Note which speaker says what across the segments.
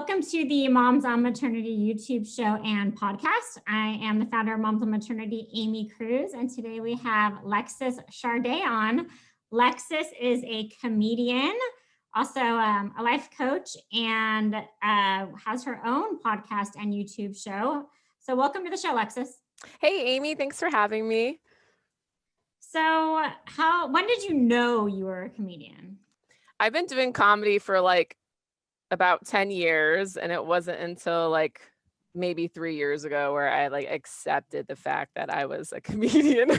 Speaker 1: Welcome to the Moms on Maternity YouTube show and podcast. I am the founder of Moms on Maternity, Aimee Cruz, and today we have Lexis Sharde on. Lexis is a comedian, also a life coach, and has her own podcast and YouTube show. So welcome to the show, Lexis.
Speaker 2: Hey, Aimee, thanks for having me.
Speaker 1: So when did you know you were a comedian?
Speaker 2: I've been doing comedy for about 10 years, and it wasn't until maybe 3 years ago where I accepted the fact that I was a comedian.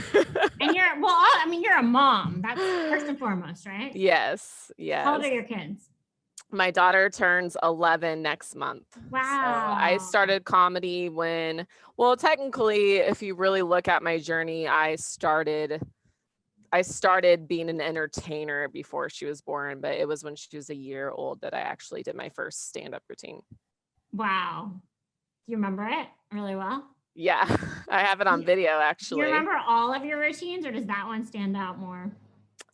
Speaker 1: And you're a mom. That's first and foremost, right?
Speaker 2: Yes.
Speaker 1: How old are your kids?
Speaker 2: My daughter turns 11 next month.
Speaker 1: Wow.
Speaker 2: So I started comedy technically, if you really look at my journey, I started being an entertainer before she was born, but it was when she was a year old that I actually did my first stand-up routine.
Speaker 1: Wow. Do you remember it really well?
Speaker 2: Yeah, I have it on video, actually.
Speaker 1: Do you remember all of your routines, or does that one stand out more?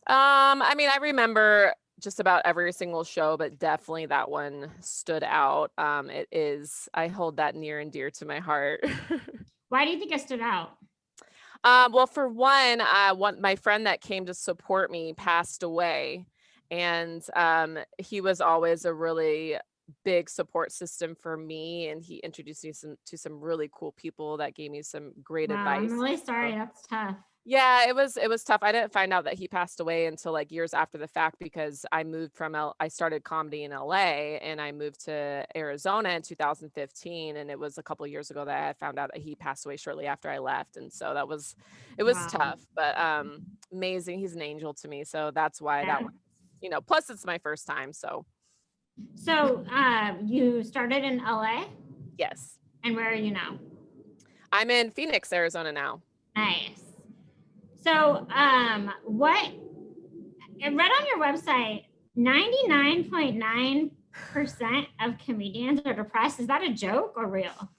Speaker 2: I remember just about every single show, but definitely that one stood out. I hold that near and dear to my heart.
Speaker 1: Why do you think it stood out?
Speaker 2: Well, for one, my friend that came to support me passed away, and he was always a really big support system for me, and he introduced me to some really cool people that gave me some great advice.
Speaker 1: I'm really sorry. That's tough.
Speaker 2: Yeah, it was tough. I didn't find out that he passed away until years after the fact, because I started comedy in LA and I moved to Arizona in 2015, and it was a couple of years ago that I found out that he passed away shortly after I left, and so it was
Speaker 1: Wow.
Speaker 2: tough, but amazing. He's an angel to me, so that's why that one, plus it's my first time, so.
Speaker 1: So you started in LA?
Speaker 2: Yes.
Speaker 1: And where are you now?
Speaker 2: I'm in Phoenix, Arizona now.
Speaker 1: Nice. So I read on your website, 99.9% of comedians are depressed. Is that a joke or real?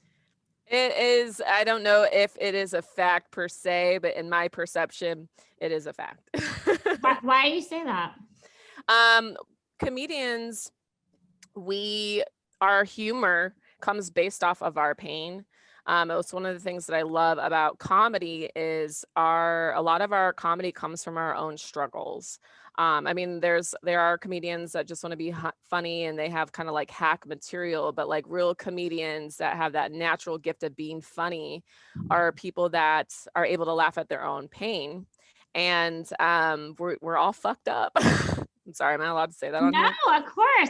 Speaker 2: It is. I don't know if it is a fact per se, but in my perception, it is a fact.
Speaker 1: Why do you say that?
Speaker 2: Comedians, our humor comes based off of our pain. It was one of the things that I love about comedy is a lot of our comedy comes from our own struggles. There are comedians that just want to be funny and they have kind of hack material, but real comedians that have that natural gift of being funny are people that are able to laugh at their own pain. And we're all fucked up. I'm sorry, am I allowed to say that on here?
Speaker 1: No, of course.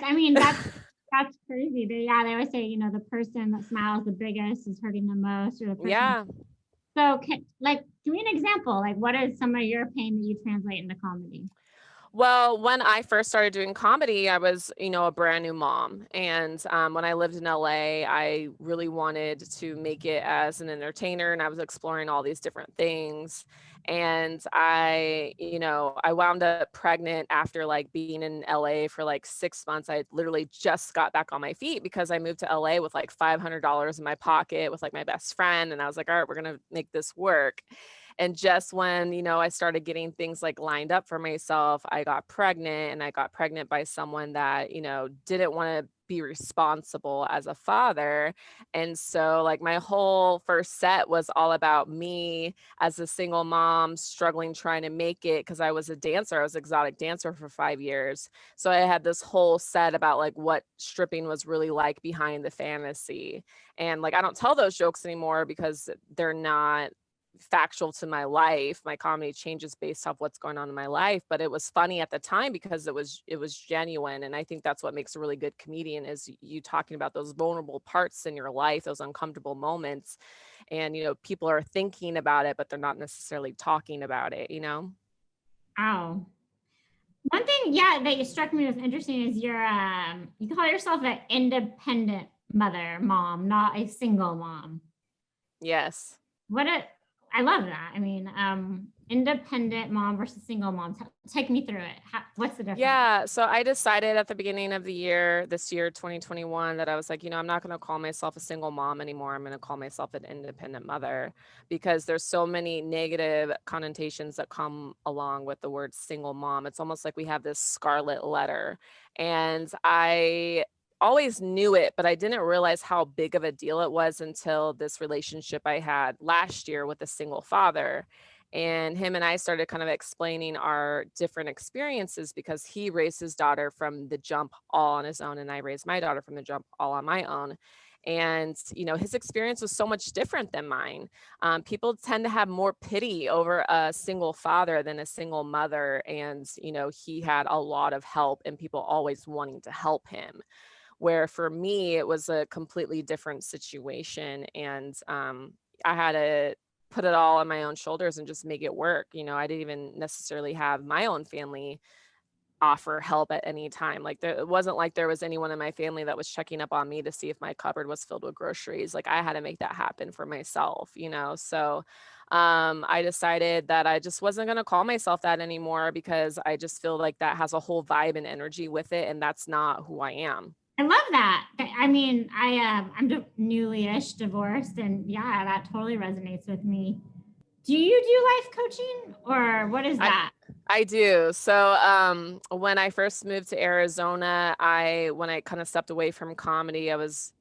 Speaker 1: That's crazy. They always say, the person that smiles the biggest is hurting the most, or the person.
Speaker 2: Yeah.
Speaker 1: So give me an example. What is some of your pain that you translate into comedy?
Speaker 2: Well, when I first started doing comedy, I was, a brand new mom. And when I lived in LA, I really wanted to make it as an entertainer, and I was exploring all these different things. And I wound up pregnant after being in LA for 6 months. I literally just got back on my feet because I moved to LA with $500 in my pocket with my best friend. And I was like, all right, we're going to make this work. And just when, I started getting things lined up for myself, I got pregnant, and I got pregnant by someone that, didn't want to be responsible as a father. And so my whole first set was all about me as a single mom struggling, trying to make it, because I was a dancer. I was an exotic dancer for 5 years. So I had this whole set about what stripping was really like behind the fantasy. And I don't tell those jokes anymore because they're not factual to my life. My comedy changes based off what's going on in my life, but it was funny at the time because it was genuine. And I think that's what makes a really good comedian, is you talking about those vulnerable parts in your life, those uncomfortable moments, and people are thinking about it, but they're not necessarily talking about it.
Speaker 1: Wow. One thing that you struck me as interesting is you call yourself an independent mom, not a single mom.
Speaker 2: Yes.
Speaker 1: I love that. Independent mom versus single mom. Take me through it. What's the difference?
Speaker 2: Yeah. So I decided at the beginning of the year, this year, 2021, that I was I'm not going to call myself a single mom anymore. I'm going to call myself an independent mother, because there's so many negative connotations that come along with the word single mom. It's almost like we have this scarlet letter. And I always knew it, but I didn't realize how big of a deal it was until this relationship I had last year with a single father. And him and I started kind of explaining our different experiences because he raised his daughter from the jump all on his own, and I raised my daughter from the jump all on my own. And, his experience was so much different than mine. People tend to have more pity over a single father than a single mother. And, he had a lot of help and people always wanting to help him. Where for me, it was a completely different situation. And I had to put it all on my own shoulders and just make it work. I didn't even necessarily have my own family offer help at any time. Like it wasn't like there was anyone in my family that was checking up on me to see if my cupboard was filled with groceries. Like I had to make that happen for myself. So I decided that I just wasn't going to call myself that anymore because I just feel like that has a whole vibe and energy with it, and that's not who I am.
Speaker 1: I love that. I mean, I'm newly-ish divorced, and yeah, that totally resonates with me. Do you do life coaching, or what is that?
Speaker 2: I do. So when I first moved to Arizona, when I kind of stepped away from comedy, I was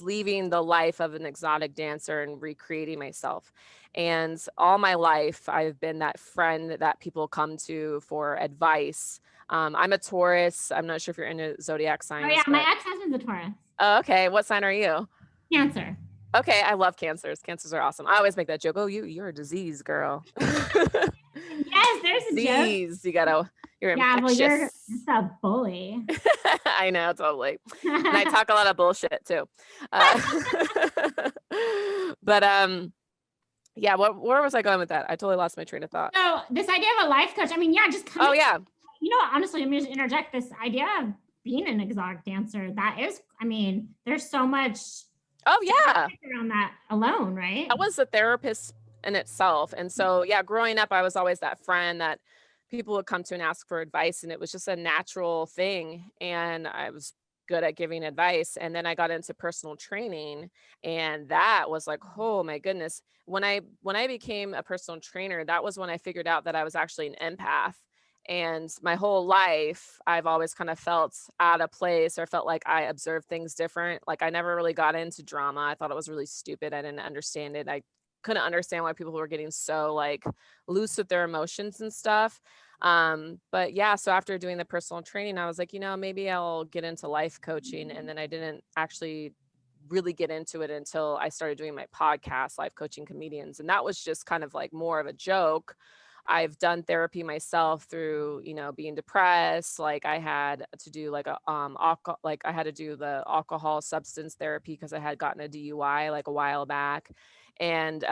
Speaker 2: leaving the life of an exotic dancer and recreating myself. And all my life, I've been that friend that people come to for advice. I'm a Taurus. I'm not sure if you're into zodiac signs.
Speaker 1: Oh yeah, my ex-husband's a Taurus.
Speaker 2: Oh, okay. What sign are you?
Speaker 1: Cancer.
Speaker 2: Okay, I love cancers. Cancers are awesome. I always make that joke. Oh, you're a disease, girl.
Speaker 1: Yes, there's a
Speaker 2: disease.
Speaker 1: Joke.
Speaker 2: You're infectious.
Speaker 1: Well, you're a bully.
Speaker 2: I know, totally. And I talk a lot of bullshit too. But yeah, where was I going with that? I totally lost my train of thought.
Speaker 1: So this idea of a life coach, I mean, yeah, just come.
Speaker 2: Oh yeah.
Speaker 1: Honestly, let me just interject this idea of being an exotic dancer. That is, I mean, there's so much.
Speaker 2: Oh yeah.
Speaker 1: Around that alone, right?
Speaker 2: I was a therapist in itself. And so, yeah, growing up, I was always that friend that people would come to and ask for advice. And it was just a natural thing. And I was good at giving advice. And then I got into personal training. And that was like, oh my goodness. When I became a personal trainer, that was when I figured out that I was actually an empath. And my whole life, I've always kind of felt out of place or felt like I observed things different. Like I never really got into drama. I thought it was really stupid. I didn't understand it. I couldn't understand why people were getting so like loose with their emotions and stuff. But yeah, so after doing the personal training, I was like, maybe I'll get into life coaching. And then I didn't actually really get into it until I started doing my podcast, Life Coaching Comedians. And that was just kind of like more of a joke. I've done therapy myself through, being depressed. Like I had to do like I had to do the alcohol substance therapy because I had gotten a DUI like a while back, and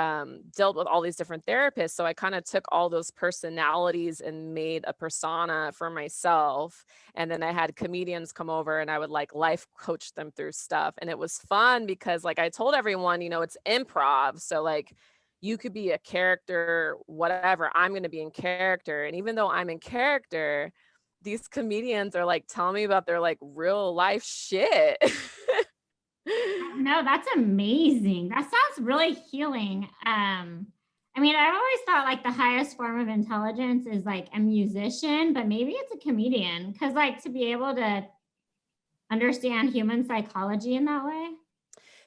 Speaker 2: dealt with all these different therapists. So I kind of took all those personalities and made a persona for myself. And then I had comedians come over and I would like life coach them through stuff. And it was fun because like I told everyone, it's improv. So like, you could be a character, whatever. I'm going to be in character. And even though I'm in character, these comedians are like telling me about their like real life shit.
Speaker 1: No, that's amazing. That sounds really healing. I mean, I've always thought like the highest form of intelligence is like a musician, but maybe it's a comedian, because like to be able to understand human psychology in that way.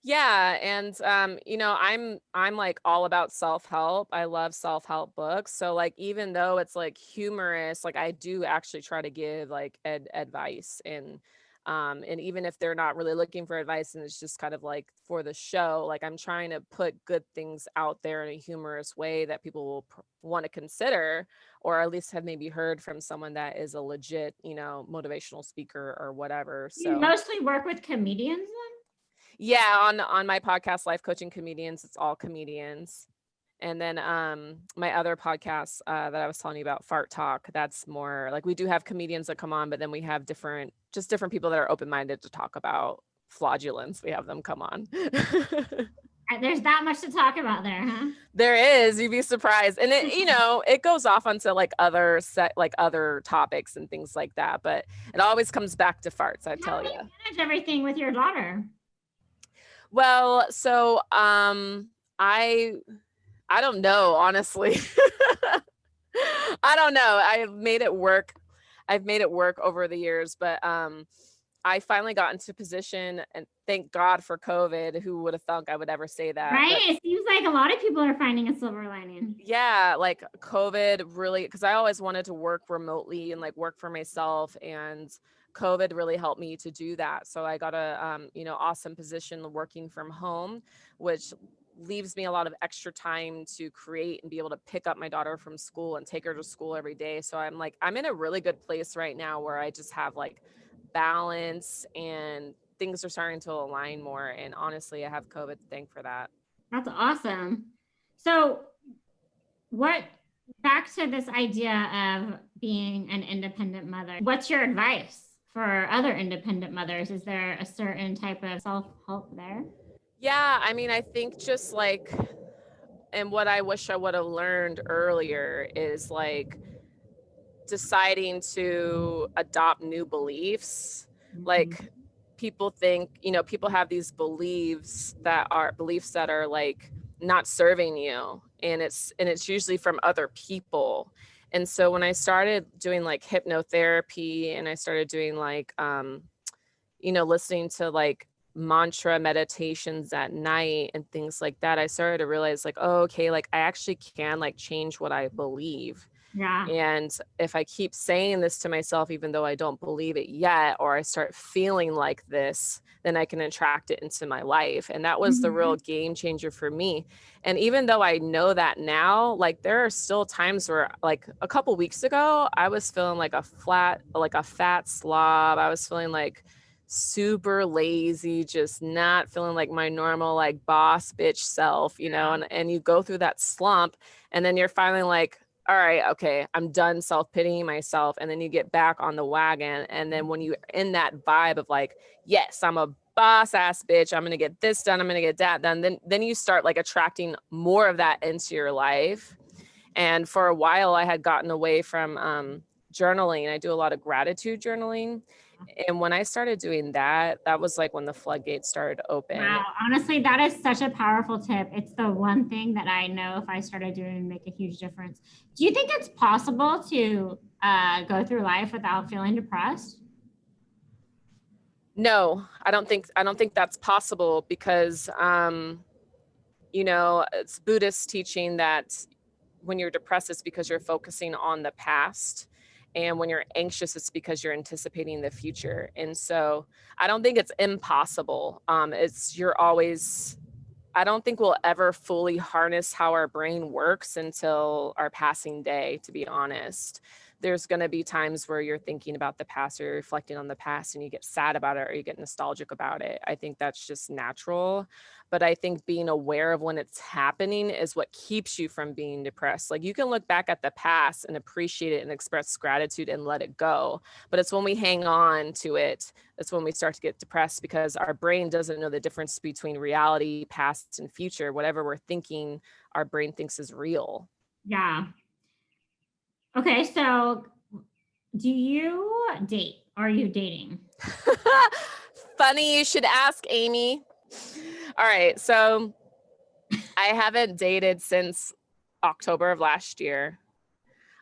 Speaker 2: Yeah. And, I'm like all about self-help. I love self-help books. So like, even though it's like humorous, like I do actually try to give like advice and even if they're not really looking for advice and it's just kind of like for the show, like I'm trying to put good things out there in a humorous way that people will want to consider, or at least have maybe heard from someone that is a legit, motivational speaker or whatever. So
Speaker 1: you mostly work with comedians then?
Speaker 2: Yeah, on my podcast, Life Coaching Comedians, it's all comedians. And then my other podcast that I was telling you about, Fart Talk, that's more like we do have comedians that come on, but then we have different people that are open-minded to talk about flatulence. We have them come on.
Speaker 1: There's that much to talk about there, huh?
Speaker 2: There is. You'd be surprised. And it, it goes off onto like other topics and things like that. But it always comes back to farts, I tell you.
Speaker 1: How do you manage everything with your daughter?
Speaker 2: Well, so I don't know, honestly. I don't know. I've made it work over the years, but I finally got into position, and thank God for COVID. Who would have thunk I would ever say that?
Speaker 1: Right?
Speaker 2: But
Speaker 1: It seems like a lot of people are finding a silver lining.
Speaker 2: yeah, like COVID really, because I always wanted to work remotely and like work for myself, and COVID really helped me to do that. So I got a awesome position working from home, which leaves me a lot of extra time to create and be able to pick up my daughter from school and take her to school every day. So I'm in a really good place right now where I just have like balance and things are starting to align more. And honestly, I have COVID to thank for that.
Speaker 1: That's awesome. So what back to this idea of being an independent mother, what's your advice for other independent mothers? Is there a certain type of self-help there?
Speaker 2: Yeah, I mean, I think just like, and what I wish I would have learned earlier is like deciding to adopt new beliefs. Like people think, people have these beliefs that are like not serving you, and it's usually from other people. And so when I started doing like hypnotherapy, and I started doing like listening to like mantra meditations at night and things like that, I started to realize like, oh, okay, like I actually can like change what I believe.
Speaker 1: Yeah.
Speaker 2: And if I keep saying this to myself, even though I don't believe it yet, or I start feeling like this, then I can attract it into my life. And that was the real game changer for me. And even though I know that now, like there are still times where like a couple weeks ago, I was feeling like a fat slob. I was feeling like super lazy, just not feeling like my normal like boss bitch self, and you go through that slump, and then you're finally like, all right, okay, I'm done self-pitying myself. And then you get back on the wagon. And then when you're in that vibe of like, yes, I'm a boss ass bitch, I'm going to get this done, I'm going to get that done, then you start like attracting more of that into your life. And for a while I had gotten away from journaling. I do a lot of gratitude journaling. And when I started doing that, that was like when the floodgates started to open.
Speaker 1: Wow. Honestly, that is such a powerful tip. It's the one thing that I know if I started doing would make a huge difference. Do you think it's possible to go through life without feeling depressed?
Speaker 2: No, I don't think that's possible, because it's Buddhist teaching that when you're depressed, it's because you're focusing on the past. And when you're anxious, it's because you're anticipating the future. And so I don't think it's impossible. I don't think we'll ever fully harness how our brain works until our passing day, to be honest. There's going to be times where you're thinking about the past, or you're reflecting on the past, and you get sad about it, or you get nostalgic about it. I think that's just natural. But I think being aware of when it's happening is what keeps you from being depressed. Like you can look back at the past and appreciate it and express gratitude and let it go. But it's when we hang on to it, that's when we start to get depressed, because our brain doesn't know the difference between reality, past, and future. Whatever we're thinking, our brain thinks is real.
Speaker 1: Yeah. Okay, so do you date? Are you dating?
Speaker 2: Funny you should ask, Aimee. All right, so I haven't dated since October of last year.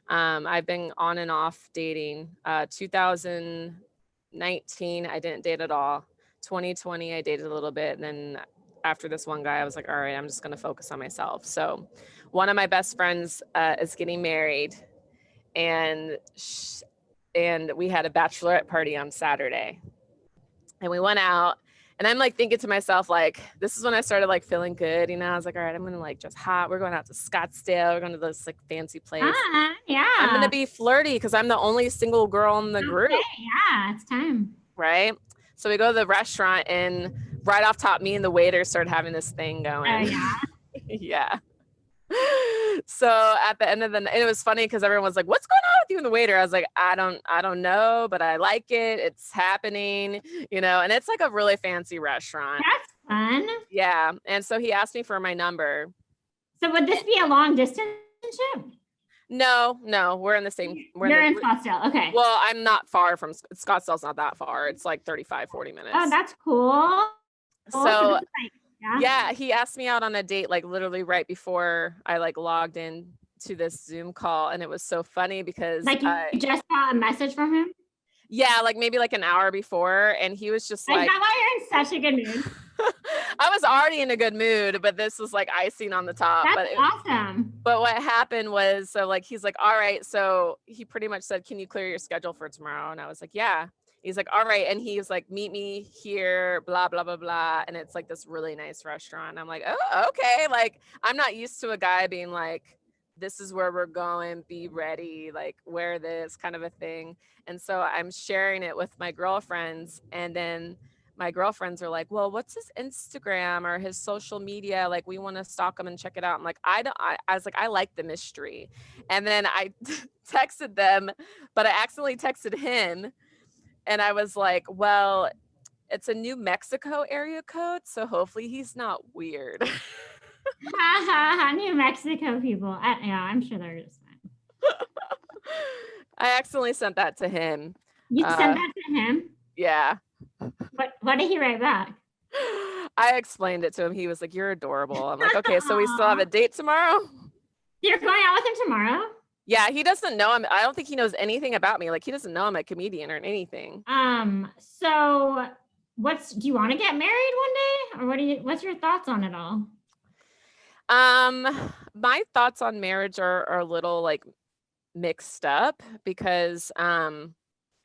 Speaker 2: I've been on and off dating. 2019, I didn't date at all. 2020, I dated a little bit. And then after this one guy, I was like, all right, I'm just going to focus on myself. So one of my best friends is getting married. And we had a bachelorette party on Saturday. And we went out. And I'm like thinking to myself, like, this is when I started like feeling good. I was like, all right, I'm going to like dress hot. We're going out to Scottsdale. We're going to this like fancy place.
Speaker 1: Yeah.
Speaker 2: I'm going to be flirty because I'm the only single girl in the group.
Speaker 1: Yeah, it's time.
Speaker 2: Right. So we go to the restaurant, and right off top, me and the waiter started having this thing going.
Speaker 1: Yeah.
Speaker 2: Yeah. So at the end of the night, it was funny because everyone was like, what's going on with you and the waiter? I was like, I don't know, but I like it. It's happening, and it's like a really fancy restaurant.
Speaker 1: That's fun.
Speaker 2: Yeah. And so he asked me for my number.
Speaker 1: So would this be a long distance relationship?
Speaker 2: No, we're in the same.
Speaker 1: You're in Scottsdale. Okay.
Speaker 2: Well, I'm not far from Scottsdale's not that far. It's like 35, 40 minutes.
Speaker 1: Oh, that's cool.
Speaker 2: So yeah, he asked me out on a date, like literally right before I like logged in to this Zoom call. And it was so funny because
Speaker 1: like you just got a message from him?
Speaker 2: Yeah, like maybe like an hour before. And he was just
Speaker 1: Is
Speaker 2: like,
Speaker 1: that why you're in such a good mood?
Speaker 2: I was already in a good mood, but this was like icing on the top.
Speaker 1: That's awesome.
Speaker 2: But what happened was, so like, he's like, all right. So he pretty much said, can you clear your schedule for tomorrow? And I was like, yeah. He's like, all right. And he was like, meet me here, blah, blah, blah, blah. And it's like this really nice restaurant. I'm like, oh, okay. Like, I'm not used to a guy being like, this is where we're going, be ready, like wear this kind of a thing. And so I'm sharing it with my girlfriends. And then my girlfriends are like, well, what's his Instagram or his social media? Like, we want to stalk him and check it out. I'm like, I was like, I like the mystery. And then I texted them, but I accidentally texted him. And I was like, well, it's a New Mexico area code. So hopefully he's not weird.
Speaker 1: Ha ha ha, New Mexico people. Yeah, I'm sure they're just fine.
Speaker 2: I accidentally sent that to him.
Speaker 1: You sent that to him?
Speaker 2: Yeah.
Speaker 1: What did he write back?
Speaker 2: I explained it to him. He was like, you're adorable. I'm like, okay, so we still have a date tomorrow?
Speaker 1: You're going out with him tomorrow?
Speaker 2: Yeah, he doesn't know him. I don't think he knows anything about me. Like, he doesn't know I'm a comedian or anything.
Speaker 1: So do you want to get married one day? Or what's your thoughts on it all?
Speaker 2: My thoughts on marriage are a little like mixed up because I'm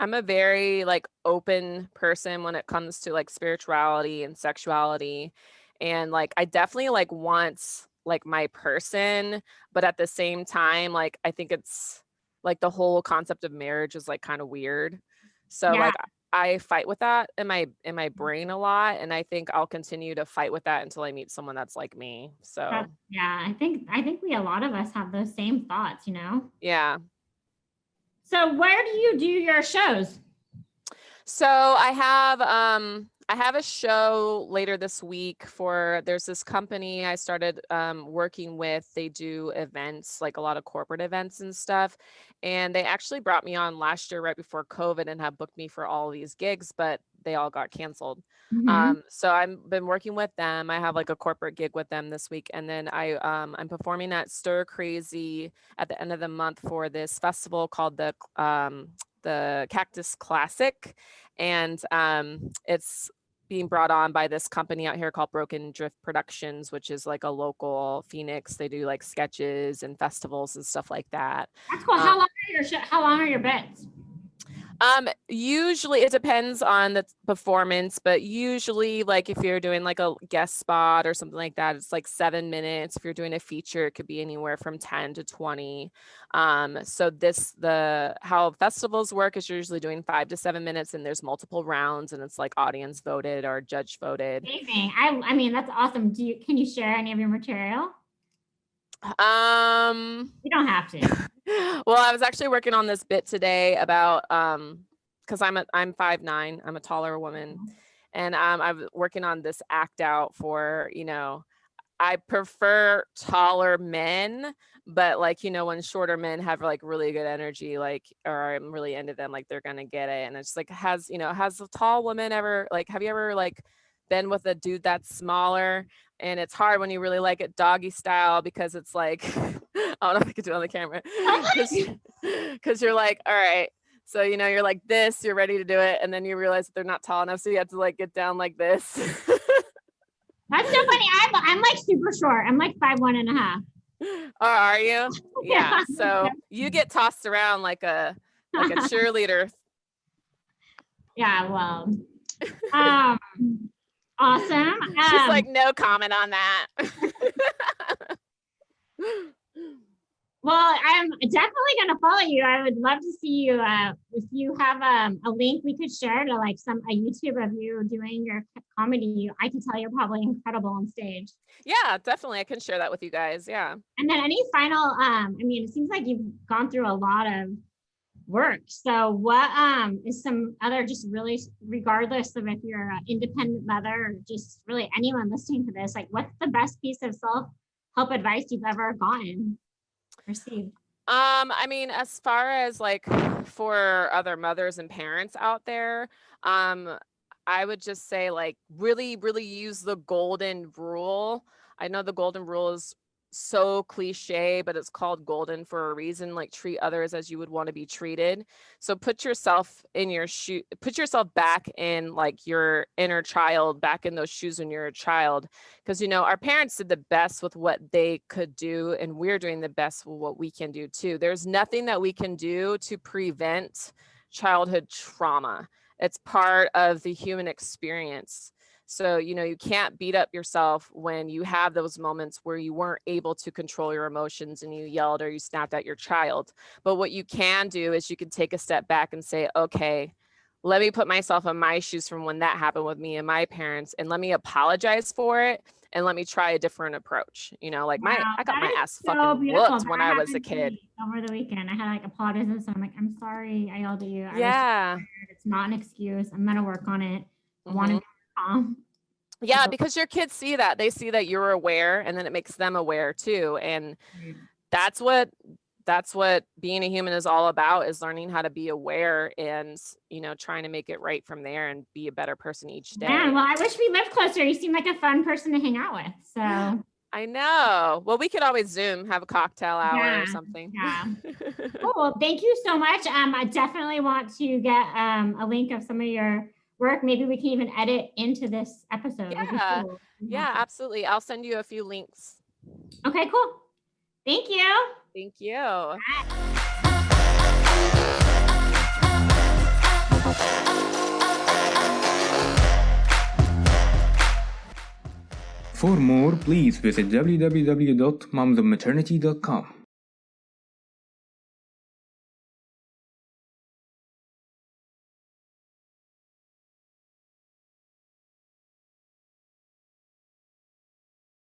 Speaker 2: a very like open person when it comes to like spirituality and sexuality. And like I definitely like want like my person, but at the same time, like I think it's like the whole concept of marriage is like kind of weird. So
Speaker 1: Yeah.
Speaker 2: like I fight with that in my brain a lot. And I think I'll continue to fight with that until I meet someone that's like me. So
Speaker 1: Yeah, I think a lot of us have those same thoughts,
Speaker 2: yeah.
Speaker 1: So where do you do your shows?
Speaker 2: So I have a show later this week there's this company I started working with. They do events, like a lot of corporate events and stuff. And they actually brought me on last year right before COVID and have booked me for all these gigs, but they all got canceled. So I've been working with them. I have like a corporate gig with them this week. And then I'm performing at Stir Crazy at the end of the month for this festival called the Cactus Classic. And it's being brought on by this company out here called Broken Drift Productions, which is like a local Phoenix. They do like sketches and festivals and stuff like that.
Speaker 1: That's cool. How long are your bits?
Speaker 2: Usually it depends on the performance, but usually like if you're doing like a guest spot or something like that, it's like 7 minutes. If you're doing a feature, it could be anywhere from 10 to 20. So how festivals work is you're usually doing 5 to 7 minutes and there's multiple rounds and it's like audience voted or judge voted.
Speaker 1: Amazing. I mean, that's awesome. Can you share any of your material? You don't have to.
Speaker 2: Well, I was actually working on this bit today about because I'm 5'9", I'm a taller woman, and I'm working on this act out for, I prefer taller men, but like, when shorter men have like really good energy, like, or I'm really into them, like they're gonna get it. And it's like, has a tall woman ever, like, have you ever like been with a dude that's smaller? And it's hard when you really like it doggy style because it's like, I don't know if I could do it on the camera, because you're like, all right, so you're like this, you're ready to do it, and then you realize that they're not tall enough, so you have to like get down like this.
Speaker 1: That's so funny. I'm like super short. I'm like 5'1.5".
Speaker 2: Oh, are you? Yeah. So you get tossed around like a cheerleader.
Speaker 1: Yeah. Well. Awesome.
Speaker 2: She's like, no comment on that.
Speaker 1: Well, I'm definitely going to follow you. I would love to see you. If you have a link we could share to like a YouTube of you doing your comedy, I can tell you're probably incredible on stage.
Speaker 2: Yeah, definitely. I can share that with you guys. Yeah.
Speaker 1: And then any final, it seems like you've gone through a lot of work. So what is some other, just really regardless of if you're an independent mother or just really anyone listening to this, like what's the best piece of self-help advice you've ever received?
Speaker 2: As far as like for other mothers and parents out there, I would just say like really, really use the golden rule. I know the golden rule is so cliche, but it's called golden for a reason. Like, treat others as you would want to be treated. So put yourself in your shoe, put yourself back in like your inner child, back in those shoes when you're a child. Because, you know, our parents did the best with what they could do, and we're doing the best with what we can do too. There's nothing that we can do to prevent childhood trauma. It's part of the human experience. So, you know, you can't beat up yourself when you have those moments where you weren't able to control your emotions and you yelled or you snapped at your child. But what you can do is you can take a step back and say, okay, let me put myself in my shoes from when that happened with me and my parents, and let me apologize for it. And let me try a different approach. You know, like
Speaker 1: Wow,
Speaker 2: I got
Speaker 1: that
Speaker 2: my
Speaker 1: is
Speaker 2: ass
Speaker 1: so
Speaker 2: fucking
Speaker 1: beautiful.
Speaker 2: whooped when
Speaker 1: That
Speaker 2: I was a
Speaker 1: happened to
Speaker 2: kid.
Speaker 1: me over the weekend. I had like apologies. So I'm like, I'm sorry I yelled at you. I was
Speaker 2: Yeah.
Speaker 1: tired. It's not an excuse. I'm gonna work on it. I want to
Speaker 2: Mhm.
Speaker 1: be calm.
Speaker 2: Yeah,
Speaker 1: So-
Speaker 2: because your kids see that. They see that you're aware, and then it makes them aware too. And that's what being a human is all about, is learning how to be aware and, you know, trying to make it right from there and be a better person each day.
Speaker 1: Man, well, I wish we lived closer. You seem like a fun person to hang out with. So
Speaker 2: I know. Well, we could always Zoom, have a cocktail hour or something.
Speaker 1: Yeah. Cool. Well, thank you so much. I definitely want to get a link of some of your work. Maybe we can even edit into this episode. It'd be
Speaker 2: Yeah.
Speaker 1: cool.
Speaker 2: Yeah, absolutely. I'll send you a few links.
Speaker 1: Okay, cool. Thank you.
Speaker 2: Thank you.
Speaker 3: For more, please visit www.momsofmaternity.com.